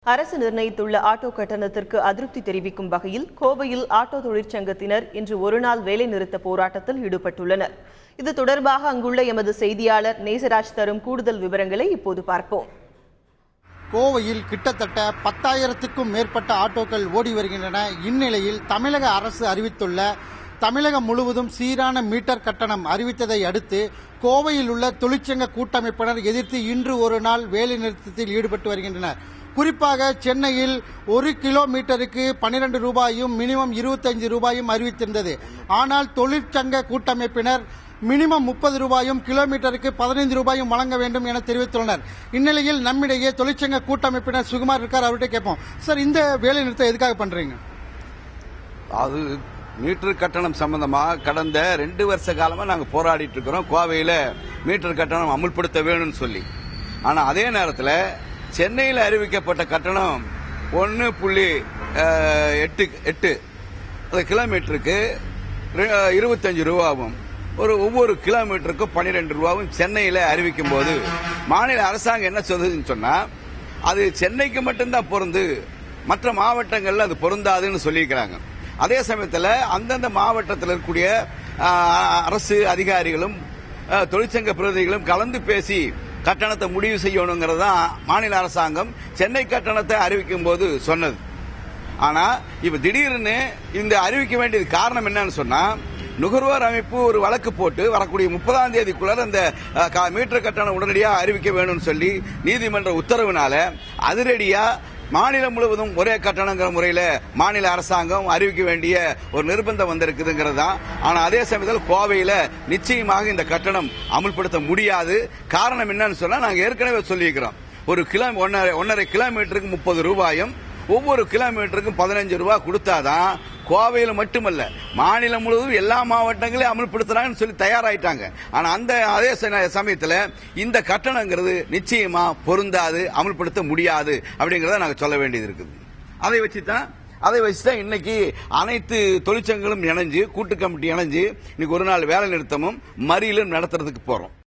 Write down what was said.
அரசு நிர்ணயித்துள்ள ஆட்டோ கட்டணத்திற்கு அதிருப்தி தெரிவிக்கும் வகையில் கோவையில் ஆட்டோ தொழிற்சங்கத்தினர் இன்று ஒருநாள் வேலைநிறுத்த போராட்டத்தில் ஈடுபட்டுள்ளனர். இது தொடர்பாக அங்குள்ள எமது செய்தியாளர் நேசராஜ் தரும் கூடுதல் விவரங்களை இப்போது பார்ப்போம். கோவையில் கிட்டத்தட்ட 10,000க்கும் மேற்பட்ட ஆட்டோக்கள் ஓடி வருகின்றன. இந்நிலையில் தமிழக அரசு அறிவித்துள்ள தமிழகம் முழுவதும் சீரான மீட்டர் கட்டணம் அறிவித்ததை அடுத்து கோவையில் உள்ள தொழிற்சங்க கூட்டமைப்பினர் எதிர்த்து இன்று ஒரு நாள் வேலைநிறுத்தத்தில் ஈடுபட்டு வருகின்றனர். குறிப்பாக சென்னையில் 1 கிலோமீட்டருக்கு 12 ரூபாயும் மினிமம் 25 ரூபாயும் அறிவித்திருந்தது. ஆனால் தொழிற்சங்க கூட்டமைப்பினர் மினிமம் 30 ரூபாயும் கிலோமீட்டருக்கு 15 ரூபாயும் வழங்க வேண்டும் என தெரிவித்துள்ளனர். இந்நிலையில் நம்மிடையே தொழிற்சங்க கூட்டமைப்பினர் சுகுமார் இருக்கார், அவர்கிட்ட கேட்போம். சார், இந்த வேலை நிறுத்தம் எதுக்காக பண்றீங்க? அது மீட்டர் கட்டணம் சம்பந்தமா கடந்த 2 வருஷ காலமா நாங்க போராடிட்டு இருக்கிறோம். கோவையில மீட்டர் கட்டணம் அமுல்படுத்த வேணும்னு சொல்லி. ஆனா அதே நேரத்தில் சென்னையில் அறிவிக்கப்பட்ட கட்டணம் 1.8 கிலோமீட்டருக்கு 25 ரூபாவும் ஒவ்வொரு கிலோமீட்டருக்கும் 12 ரூபாவும் சென்னையில் அறிவிக்கும் போது மாநில அரசாங்கம் என்ன சொல்லுதுன்னு சொன்னா அது சென்னைக்கு மட்டும்தான் பொருந்து, மற்ற மாவட்டங்கள்ல அது பொருந்தாதுன்னு சொல்லியிருக்கிறாங்க. அதே சமயத்தில் அந்தந்த மாவட்டத்தில் இருக்கக்கூடிய அரசு அதிகாரிகளும் தொழிற்சங்க பிரதிநிதிகளும் கலந்து பேசி கட்டணத்தை முடிவு செய்யணுங்கிறது தான் மாநில அரசாங்கம் சென்னை கட்டணத்தை அறிவிக்கும் போது சொன்னது. ஆனா இப்ப திடீர்னு இந்த அறிவிக்க வேண்டியது காரணம் என்னன்னு சொன்னா, நுகர்வோர் அமைப்பு ஒரு வழக்கு போட்டு வரக்கூடிய 30ஆம் தேதிக்குள்ள அந்த மீட்டர் கட்டணம் உடனடியாக அறிவிக்க வேணும்னு சொல்லி நீதிமன்ற உத்தரவினால அதிரடியா மாநிலம் முழுவதும் ஒரே கட்டணங்கிற முறையில் மாநில அரசாங்கம் அறிவிக்க வேண்டிய ஒரு நிர்பந்தம் வந்திருக்குதுங்கிறது தான். ஆனால் அதே சமயத்தில் கோவையில் நிச்சயமாக இந்த கட்டணம் அமல்படுத்த முடியாது. காரணம் என்னன்னு சொன்னா, நாங்கள் ஏற்கனவே சொல்லியிருக்கிறோம். ஒரு 1.5 கிலோமீட்டருக்கு 30 ரூபாயும் ஒவ்வொரு கிலோமீட்டருக்கும் 15 ரூபாய் கொடுத்தாதான் கோவையில் மட்டுமல்ல மாநிலம் முழுவதும் எல்லா மாவட்டங்களையும் அமல்படுத்துறாங்கன்னு சொல்லி தயாராயிட்டாங்க. ஆனா அதே சமயத்தில் இந்த கட்டணங்கிறது நிச்சயமா பொருந்தாது, அமல்படுத்த முடியாது அப்படிங்கறத நாங்க சொல்ல வேண்டியது இருக்குது. அதை வச்சுதான் இன்னைக்கு அனைத்து தொழிற்சங்கங்களும் இணைஞ்சு கூட்டு கமிட்டி இணைஞ்சு இன்னைக்கு ஒரு நாள் வேலை நிறுத்தமும் மறியலும் நடத்துறதுக்கு போறோம்.